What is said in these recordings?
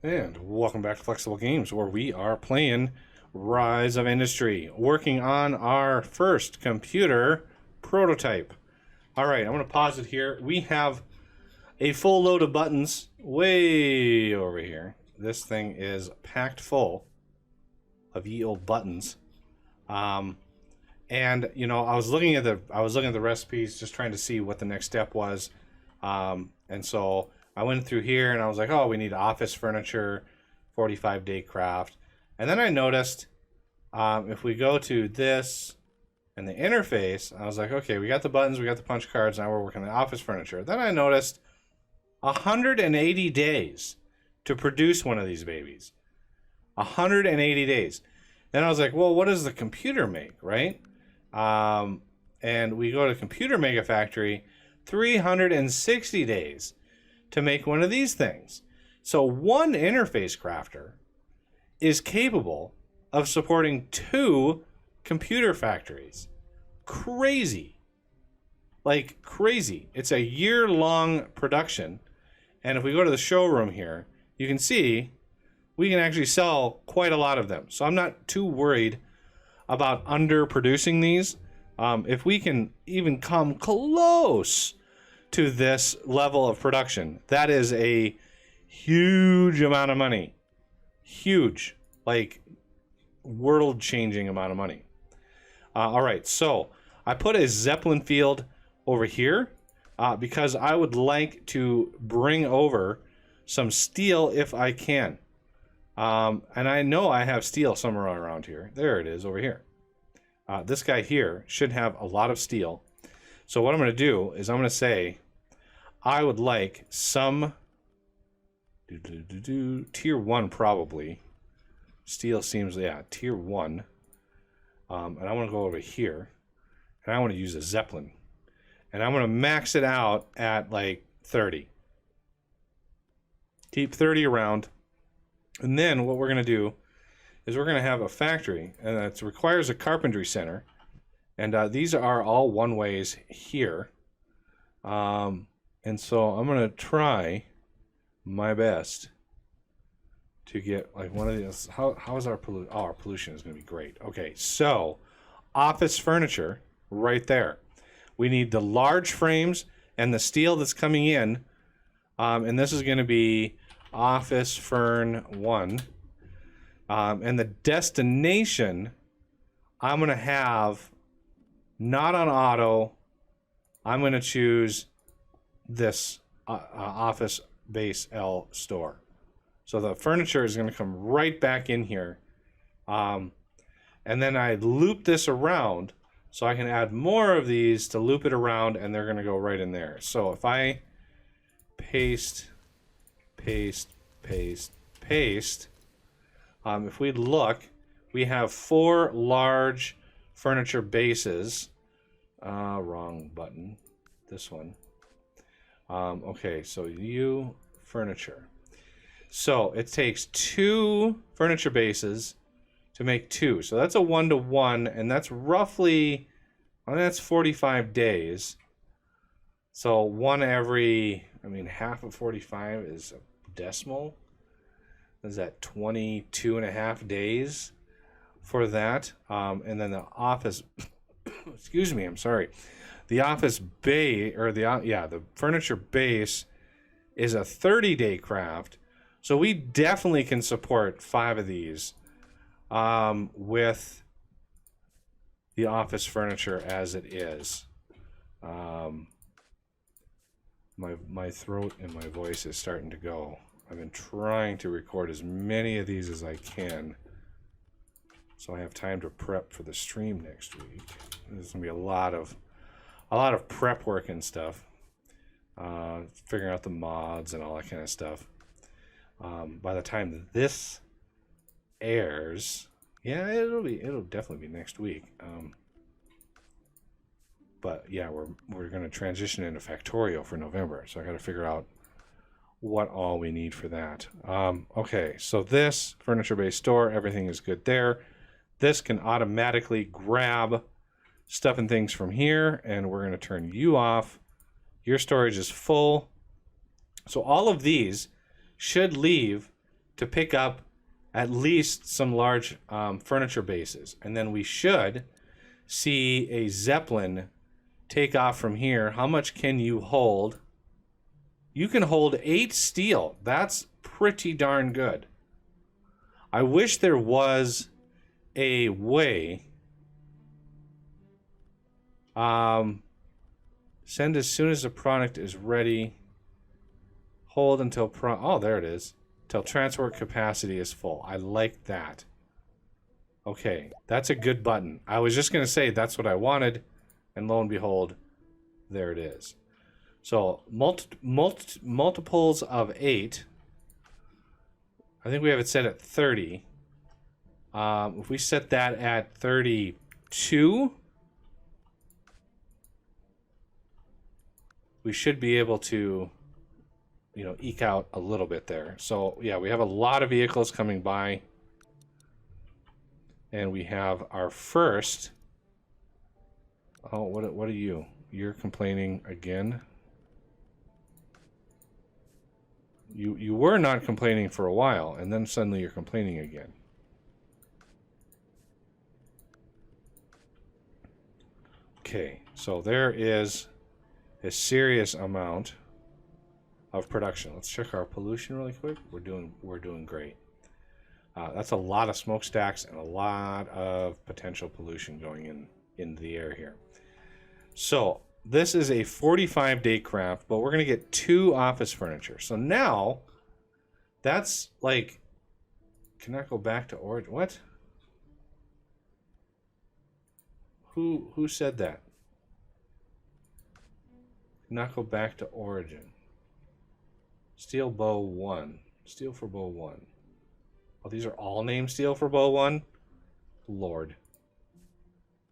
And welcome back to Flexible Games, where we are playing Rise of Industry, working on our first computer prototype. Alright, I'm going to pause it here. We have a full load of buttons way over here. This thing is packed full of ye old buttons. And you know, I was looking at the recipes, just trying to see what the next step was. And so I went through here and I was like, oh, we need office furniture, 45-day craft. And then I noticed if we go to this and the interface, I was like, okay, we got the buttons, we got the punch cards, now we're working on the office furniture. Then I noticed 180 days to produce one of these babies. 180 days. Then I was like, well, what does the computer make, right? And we go to Computer Mega Factory, 360 days to make one of these things. So one interface crafter is capable of supporting 2 computer factories. Crazy. Like crazy. It's a year-long production. And if we go to the showroom here, you can see we can actually sell quite a lot of them. So I'm not too worried about underproducing these. If we can even come close to this level of production, that is a huge amount of money. Huge, like world-changing amount of money. All right, so I put a Zeppelin field over here because I would like to bring over some steel if I can. And I know I have steel somewhere around here. There it is over here. This guy here should have a lot of steel. So what I'm going to do is I'm going to say I would like some tier 1 probably. Steel seems, yeah, tier 1. And I want to go over here and I want to use a Zeppelin. And I'm going to max it out at like 30. Keep 30 around. And then what we're going to do is we're going to have a factory, and it requires a carpentry center. And these are all one-ways here. And so I'm going to try my best to get like one of these. How is our pollution? Oh, our pollution is going to be great. Okay, so office furniture right there. We need the large frames and the steel that's coming in. And this is going to be Office Fern 1. And the destination I'm going to have not on auto. I'm going to choose this Office Base L store. So the furniture is going to come right back in here. And then I loop this around so I can add more of these to loop it around, and they're going to go right in there. So if I paste, paste, paste, paste, if we look, we have 4 large furniture bases. Wrong button. This one. Okay, so you furniture. So it takes 2 furniture bases to make 2. So that's a 1-to-1, and that's roughly, well, that's 45 days. So one every, I mean, half of 45 is a decimal. Is that 22.5 days for that? And then the office, excuse me, I'm sorry. The office bay, or the furniture base is a 30-day craft. So we definitely can support 5 of these with the office furniture as it is. My throat and my voice is starting to go. I've been trying to record as many of these as I can, so I have time to prep for the stream next week. There's gonna be a lot of prep work and stuff, figuring out the mods and all that kind of stuff. By the time this airs, yeah, it'll definitely be next week. But yeah, we're gonna transition into Factorio for November, so I got to figure out what all we need for that. Okay, so this furniture-based store, everything is good there. This can automatically grab stuff and things from here, and we're going to turn you off. Your storage is full. So all of these should leave to pick up at least some large furniture bases. And then we should see a Zeppelin take off from here. How much can you hold? You can hold 8 steel. That's pretty darn good. I wish there was a way. Send as soon as the product is ready. Hold until oh, there it is. Till transport capacity is full. I like that. Okay, that's a good button. I was just going to say that's what I wanted, and lo and behold, there it is. So multiples of 8. I think we have it set at 30. If we set that at 32, we should be able to, you know, eke out a little bit there. So yeah, we have a lot of vehicles coming by, and we have our first. Oh, what are you? You're complaining again. You were not complaining for a while, and then suddenly you're complaining again. Okay, so there is a serious amount of production. Let's check our pollution really quick. We're doing great. That's a lot of smokestacks and a lot of potential pollution going in the air here. So this is a 45-day craft, but we're going to get 2 office furniture. So now, that's like, cannot go back to origin. What? Who said that? Cannot go back to origin. Steel bow 1. Steel for bow 1. Oh, these are all named steel for bow 1? Lord.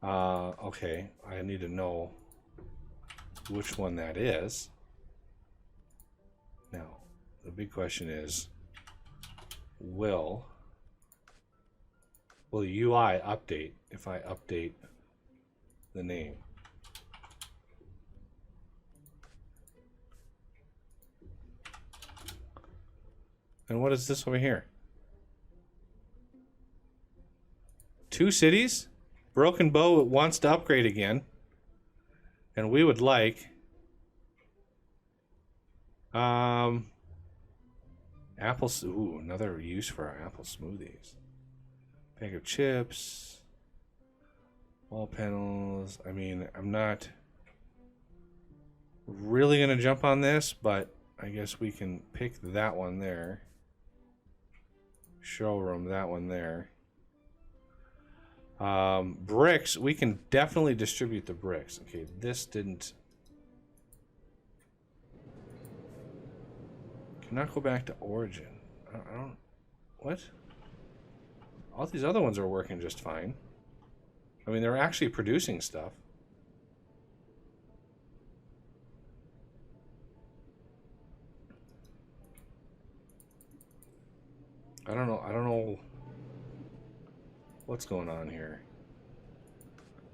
Okay, I need to know which one that is. Now, the big question is, will UI update if I update the name? And what is this over here? 2 cities? Broken Bow wants to upgrade again. And we would like apple. Ooh, another use for our apple smoothies. Bag of chips. Wall panels. I mean, I'm not really gonna jump on this, but I guess we can pick that one there. Showroom, that one there. Bricks, we can definitely distribute the bricks. Okay, this didn't. Cannot go back to origin. I don't. What? All these other ones are working just fine. I mean, they're actually producing stuff. I don't know what's going on here.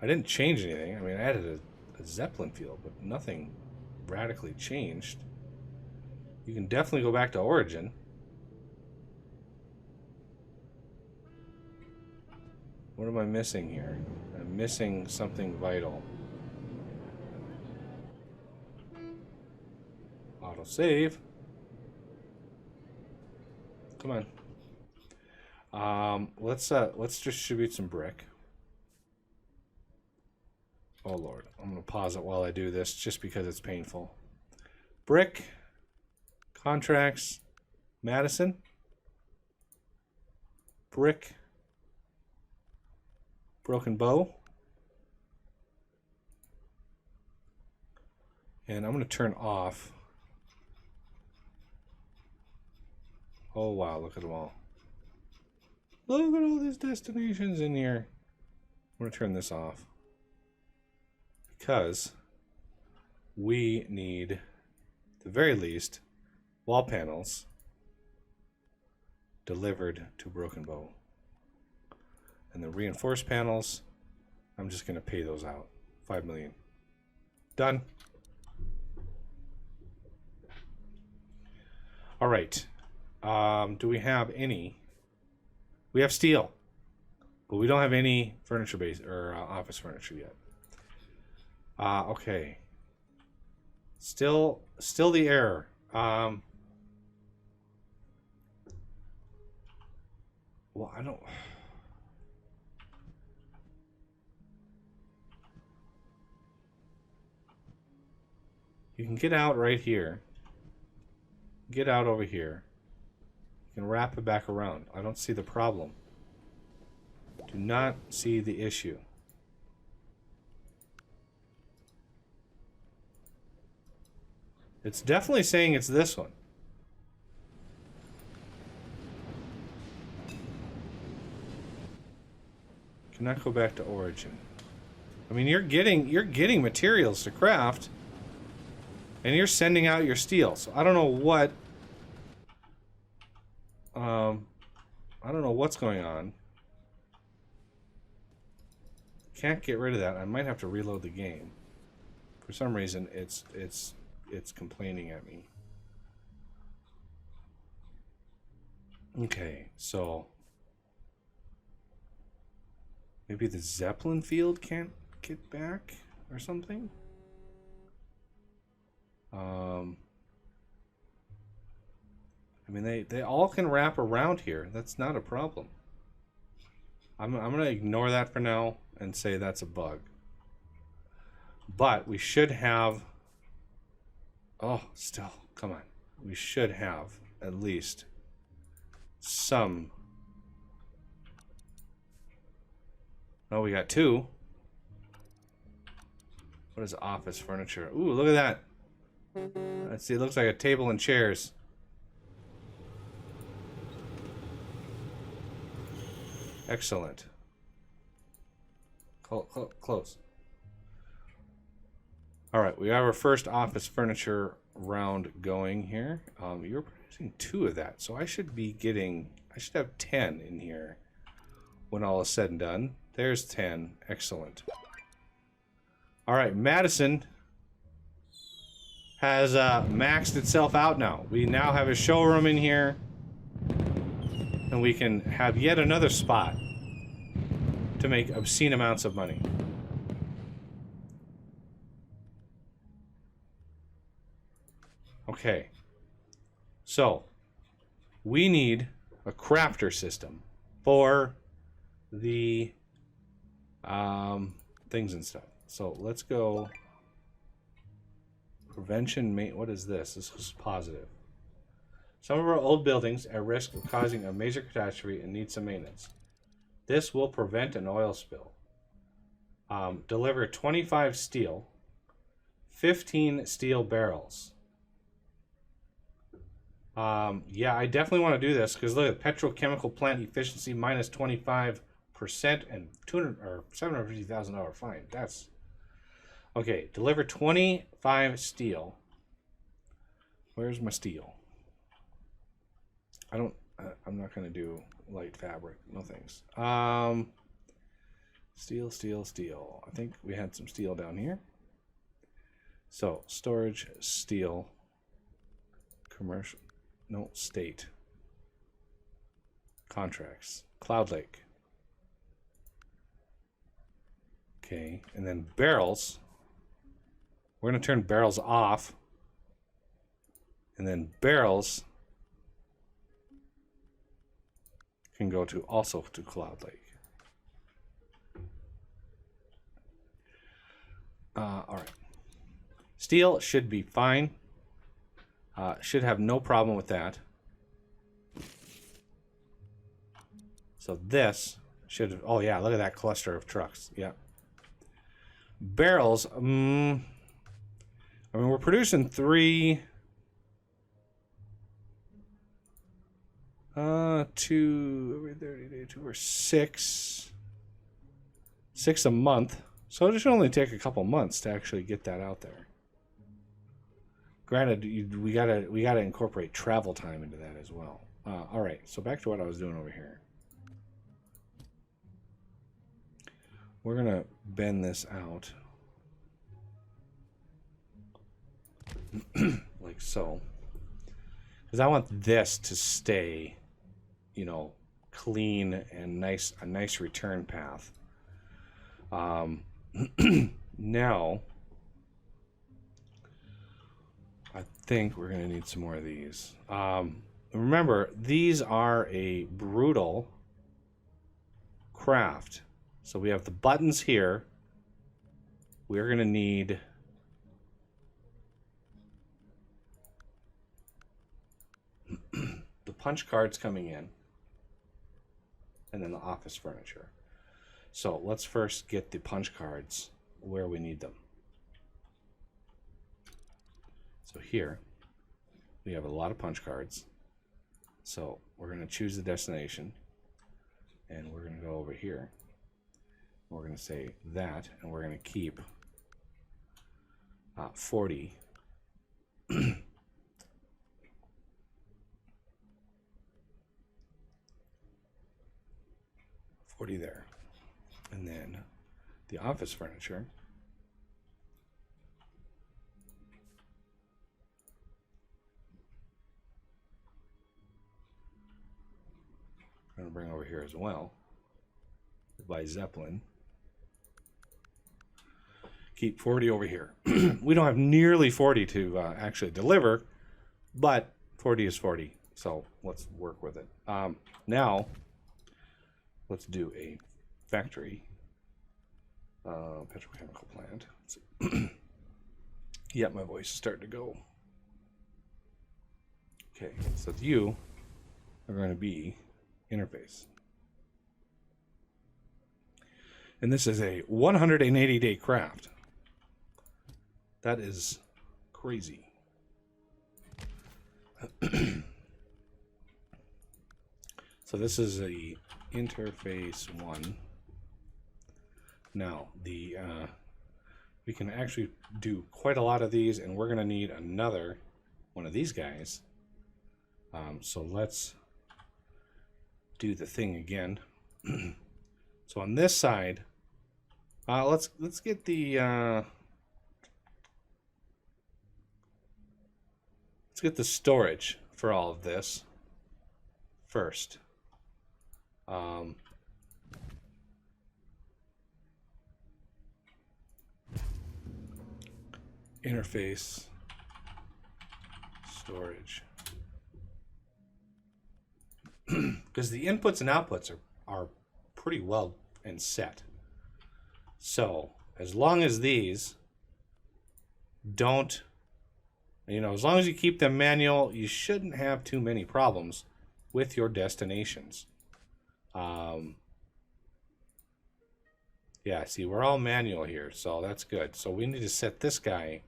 I didn't change anything. I mean, I added a Zeppelin field, but nothing radically changed. You can definitely go back to origin. What am I missing here? I'm missing something vital. Autosave. Come on. Let's distribute some brick. Oh Lord, I'm gonna pause it while I do this just because it's painful. Brick, contracts, Madison, brick, Broken Bow, and I'm gonna turn off. Oh wow, look at them all. Look at all these destinations in here. I'm going to turn this off. Because we need, at the very least, wall panels delivered to Broken Bow. And the reinforced panels, I'm just going to pay those out. 5 million. Done. All right. Do we have any? We have steel, but we don't have any furniture base or office furniture yet. Okay. Still the error. Well, I don't. You can get out right here. Get out over here. You can wrap it back around. I don't see the problem. Do not see the issue. It's definitely saying it's this one. Cannot go back to origin. I mean, you're getting materials to craft, and you're sending out your steel. So I don't know what. I don't know what's going on. Can't get rid of that. I might have to reload the game. For some reason, it's complaining at me. Okay, so maybe the Zeppelin field can't get back or something. I mean, they all can wrap around here. That's not a problem. I'm gonna ignore that for now and say that's a bug. But we should have. Oh, still, come on. We should have at least some. Oh, we got two. What is office furniture? Ooh, look at that. Let's see, it looks like a table and chairs. Excellent. Close. All right, we have our first office furniture round going here. You're producing 2 of that, so I should have 10 in here when all is said and done. There's 10. Excellent. All right, Madison has maxed itself out now. We now have a showroom in here, and we can have yet another spot to make obscene amounts of money. Okay, so we need a crafter system for the things and stuff. So let's go prevention. What is this? This is positive. Some of our old buildings are at risk of causing a major catastrophe and need some maintenance. This will prevent an oil spill. Deliver 25 steel, 15 steel barrels. Yeah, I definitely want to do this because look at petrochemical plant efficiency minus 25% and $750,000 fine. That's okay. Deliver 25 steel. Where's my steel? I'm not gonna do light fabric. No thanks. Steel. I think we had some steel down here. So storage steel. Commercial. No, state. Contracts. Cloud Lake. Okay, and then barrels. We're going to turn barrels off. And then barrels can go to also to Cloud Lake. All right. Steel should be fine. Should have no problem with that. So this should. Oh yeah, look at that cluster of trucks. Yeah. Barrels. I mean, we're producing 3. 2 every 30 days, 2 or 6. 6 a month. So it should only take a couple months to actually get that out there. Granted, we gotta incorporate travel time into that as well. All right, so back to what I was doing over here. We're gonna bend this out like so, because I want this to stay, you know, clean and nice, a nice return path. Now, I think we're going to need some more of these. Remember, these are a brutal craft. So we have the buttons here. We're going to need the punch cards coming in, and then the office furniture. So let's first get the punch cards where we need them. So here we have a lot of punch cards. So we're going to choose the destination, and we're going to go over here. We're going to say that, and we're going to keep 40. 40 there. And then the office furniture, I'm going to bring over here as well by Zeppelin. Keep 40 over here. We don't have nearly 40 to actually deliver, but 40 is 40, so let's work with it. Now let's do a factory, petrochemical plant. Yeah, my voice is starting to go. Okay, so you are going to be interface. And this is a 180-day craft. That is crazy. So this is a interface 1. Now the we can actually do quite a lot of these, and we're going to need another one of these guys. So let's do the thing again. So on this side, let's get the let's get the storage for all of this first. Interface storage, because the inputs and outputs are pretty well and set. So as long as these don't, you know, as long as you keep them manual, you shouldn't have too many problems with your destinations. Yeah, see, we're all manual here, so that's good. So we need to set this guy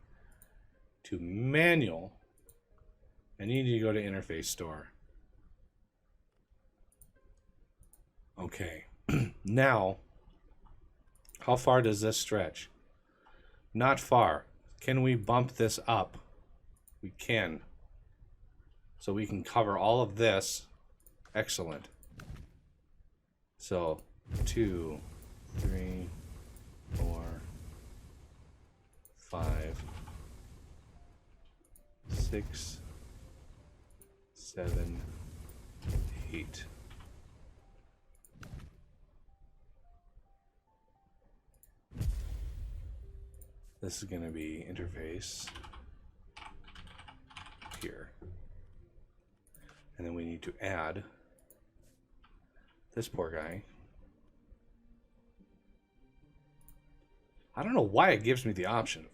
to manual, and you need to go to interface store. Okay. Now, how far does this stretch? Not far. Can we bump this up? We can. So we can cover all of this. Excellent. So 2, 3, 4, 5, 6, 7, 8. This is going to be interface here. And then we need to add this poor guy. I don't know why it gives me the option of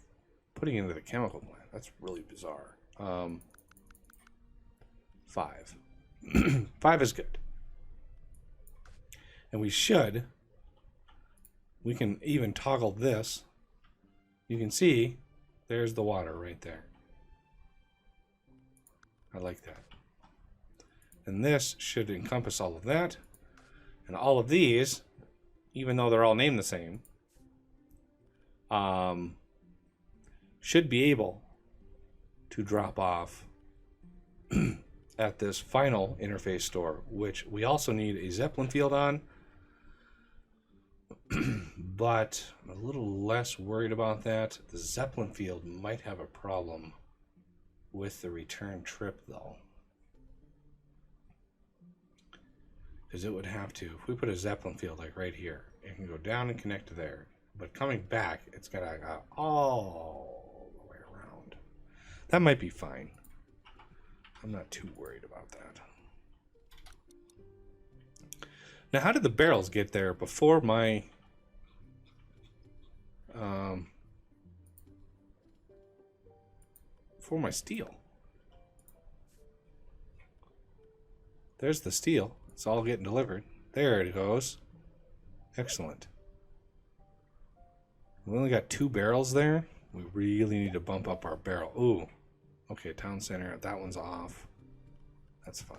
putting it into the chemical plant. That's really bizarre. 5. 5 is good. And we can even toggle this. You can see there's the water right there. I like that. And this should encompass all of that. And all of these, even though they're all named the same, should be able to drop off at this final interface store, which we also need a Zeppelin field on. But I'm a little less worried about that. The Zeppelin field might have a problem with the return trip, though. is it would have to, if we put a Zeppelin field like right here, it can go down and connect to there. But coming back, it's got to go all the way around. That might be fine. I'm not too worried about that. Now, how did the barrels get there before my... before my steel? There's the steel. It's all getting delivered. There it goes. Excellent. We only got 2 barrels there. We really need to bump up our barrel. Ooh. Okay, town center. That one's off. That's fine.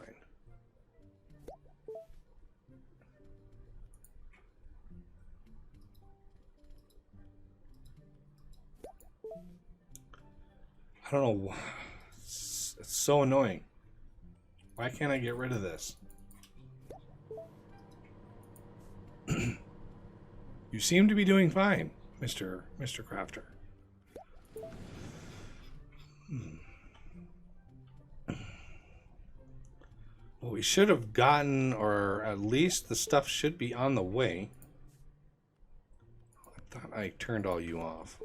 I don't know. It's so annoying. Why can't I get rid of this? You seem to be doing fine, Mr. Crafter. Well, we should have gotten, or at least the stuff should be on the way. I thought I turned all you off.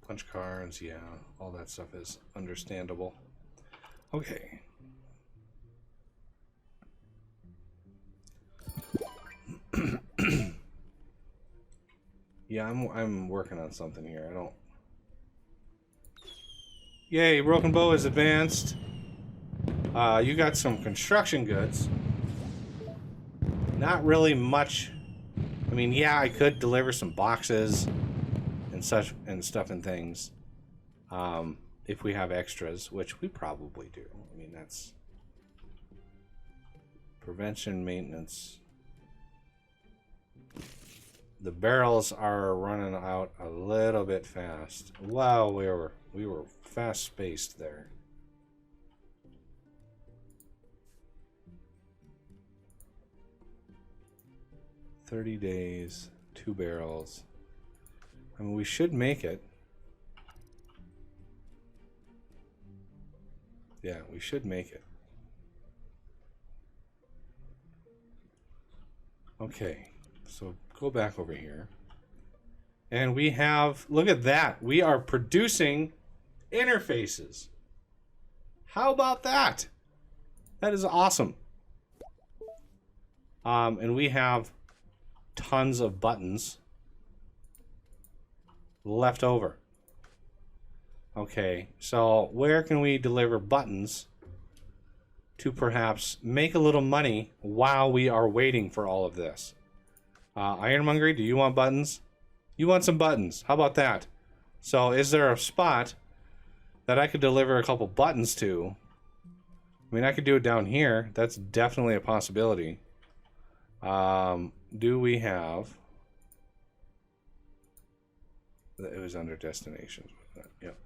Punch cards, yeah, all that stuff is understandable. Okay. Yeah, I'm working on something here. I don't. Yay, Broken Bow is advanced. You got some construction goods. Not really much. I mean, yeah, I could deliver some boxes and such and stuff and things. If we have extras, which we probably do. I mean, that's prevention, maintenance. The barrels are running out a little bit fast. Wow, we were fast spaced there. $30 days, 2 barrels. I mean, we should make it. Yeah, we should make it. Okay, so go back over here. And we have, look at that. We are producing interfaces. How about that? That is awesome. And we have tons of buttons left over. Okay, so where can we deliver buttons to perhaps make a little money while we are waiting for all of this? Ironmongery, do you want buttons? You want some buttons. How about that? So is there a spot that I could deliver a couple buttons to? I mean, I could do it down here. That's definitely a possibility. Do we have... It was under destinations. Yep.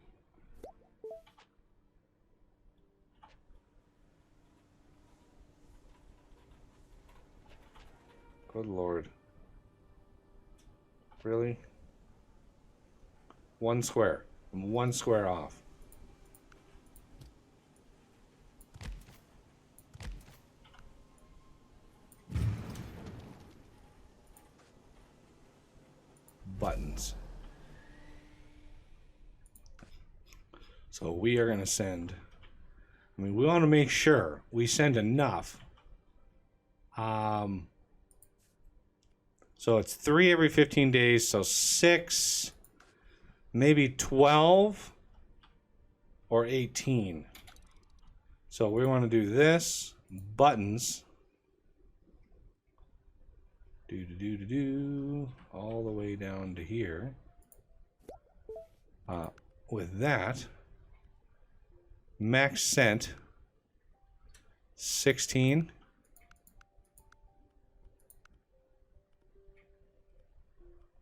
Good Lord. Really? 1 square. I'm 1 square off. Buttons. So we are going to send... I mean, we want to make sure we send enough. So it's 3 every 15 days, so 6, maybe 12, or 18. So we want to do this, buttons, all the way down to here. With that, max sent, 16.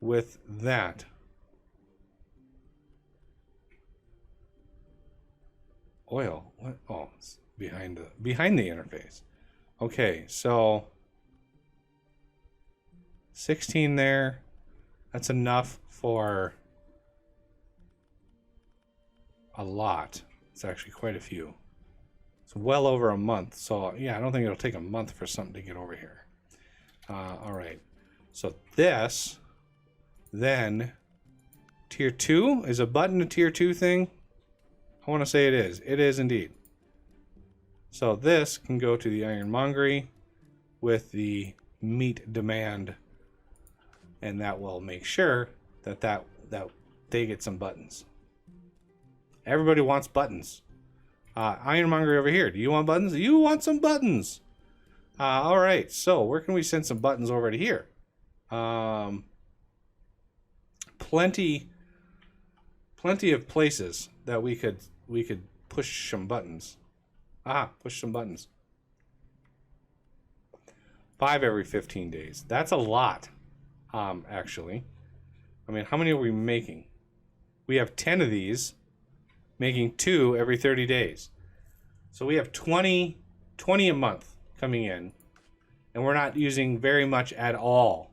With that, oil. What? Oh, it's behind the interface. Okay, so 16 there. That's enough for a lot. It's actually quite a few. It's well over a month. So yeah, I don't think it'll take a month for something to get over here. All right. So this, then tier 2 is a button a tier 2 thing. I want to say it is. It is indeed. So this can go to the ironmongery with the meat demand, and that will make sure that they get some buttons. Everybody wants buttons. Ironmonger over here. Do you want buttons? You want some buttons. All right. So where can we send some buttons over to here? Plenty of places that we could push some buttons. Push some buttons. 5 every 15 days. That's a lot, actually. I mean, how many are we making? We have 10 of these, making 2 every 30 days. So we have 20 a month coming in, and we're not using very much at all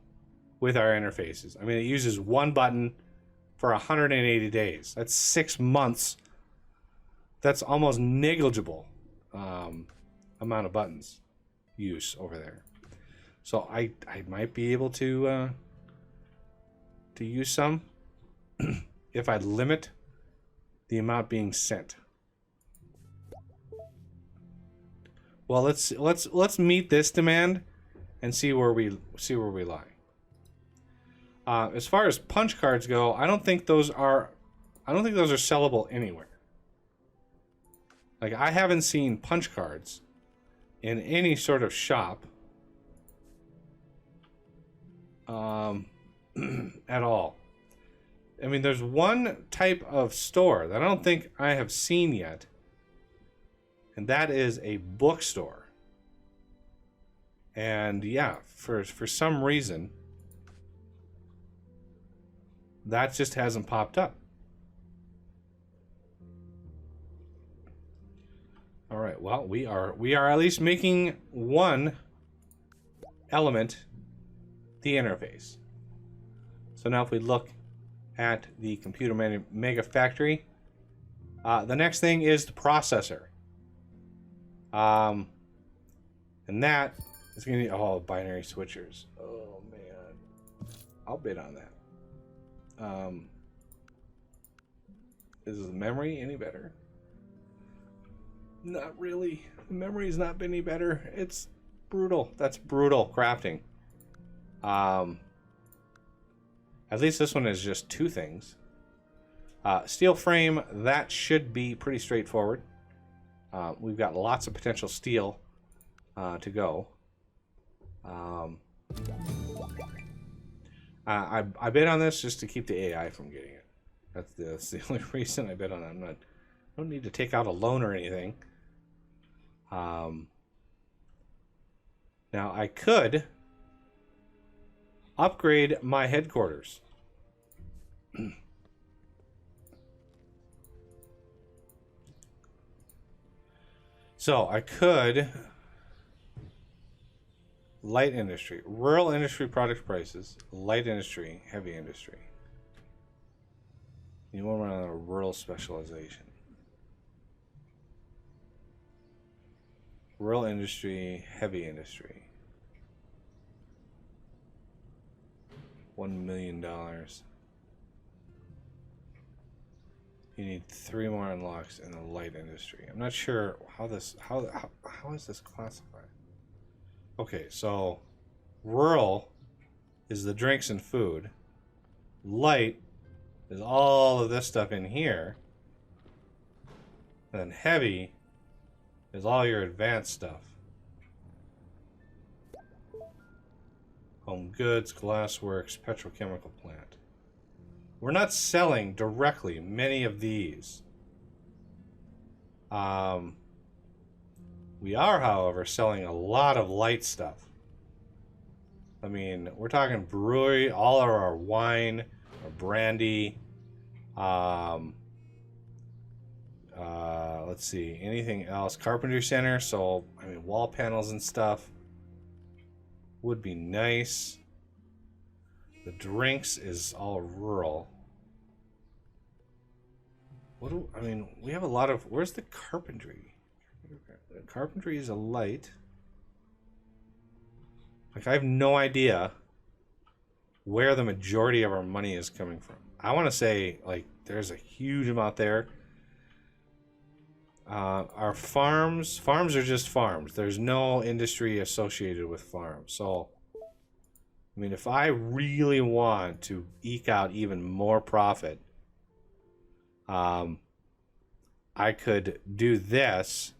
with our interfaces. I mean, it uses 1 button for 180 days. That's 6 months. That's almost negligible amount of buttons use over there. So I might be able to use some if I limit the amount being sent. Well, let's meet this demand and see where we lie. As far as punch cards go, I don't think those are sellable anywhere. Like, I haven't seen punch cards in any sort of shop at all. I mean, there's one type of store that I don't think I have seen yet, and that is a bookstore. And yeah, for some reason, that just hasn't popped up. All right, well, we are at least making one element the interface. So now if we look at the computer mega factory, the next thing is the processor. And that is going to be binary switchers. Oh man, I'll bid on that. Is the memory any better? Not really. The memory's not been any better. It's brutal. That's brutal crafting. At least this one is just 2 things. Steel frame, that should be pretty straightforward. We've got lots of potential steel to go. I bid on this just to keep the AI from getting it. That's the only reason I bid on it. I don't need to take out a loan or anything. Now I could upgrade my headquarters. So I could light industry, rural industry product prices, light industry, heavy industry. You want a rural specialization. Rural industry, heavy industry. $1 million. You need 3 more unlocks in the light industry. I'm not sure how is this classified? Okay, so rural is the drinks and food. Light is all of this stuff in here. And then heavy is all your advanced stuff. Home goods, glassworks, petrochemical plant. We're not selling directly many of these. We are, however, selling a lot of light stuff. I mean, we're talking brewery, all of our wine, our brandy. Let's see, anything else? Carpentry center, so, I mean, wall panels and stuff would be nice. The drinks is all rural. We have a lot of, where's the carpentry? carpentry is a light. Like, I have no idea where the majority of our money is coming from. I want to say, like, there's a huge amount there. Our farms are just farms. There's no industry associated with farms. So, I mean, if I really want to eke out even more profit, I could do this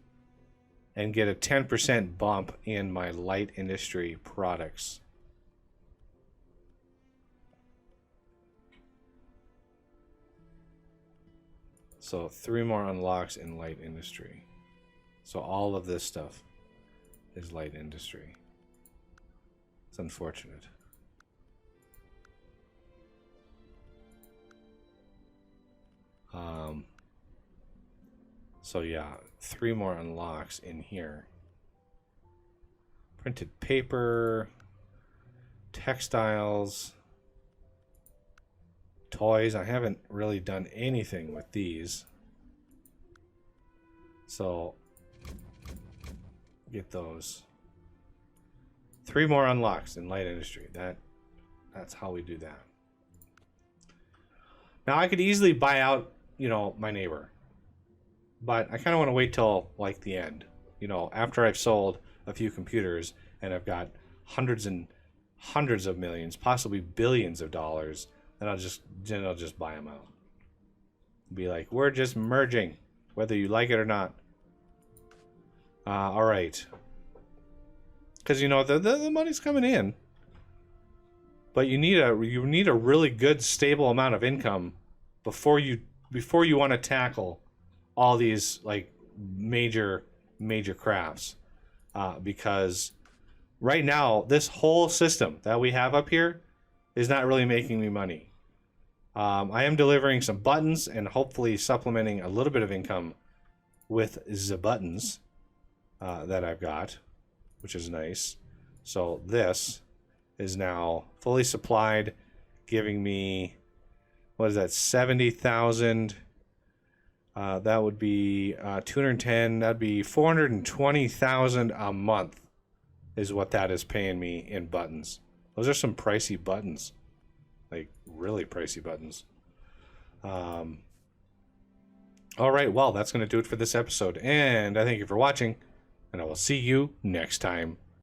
and get a 10% bump in my light industry products. So 3 more unlocks in light industry. So all of this stuff is light industry. It's unfortunate. So yeah, 3 more unlocks in here. Printed paper, textiles, toys. I haven't really done anything with these. So get those. 3 more unlocks in light industry. That's how we do that. Now I could easily buy out, you know, my neighbor. But I kind of want to wait till like the end, you know, after I've sold a few computers and I've got hundreds and hundreds of millions, possibly billions of dollars, then I'll just buy them out. Be like, we're just merging, whether you like it or not. All right. Because, you know, the money's coming in, but you need a really good stable amount of income before you want to tackle all these like major crafts, because right now this whole system that we have up here is not really making me money. I am delivering some buttons and hopefully supplementing a little bit of income with the buttons that I've got, which is nice. So this is now fully supplied, giving me, what is that, 70,000. That would be 210. That'd be 420,000 a month is what that is paying me in buttons. Those are some pricey buttons, like really pricey buttons. All right, well, that's going to do it for this episode, and I thank you for watching, and I will see you next time.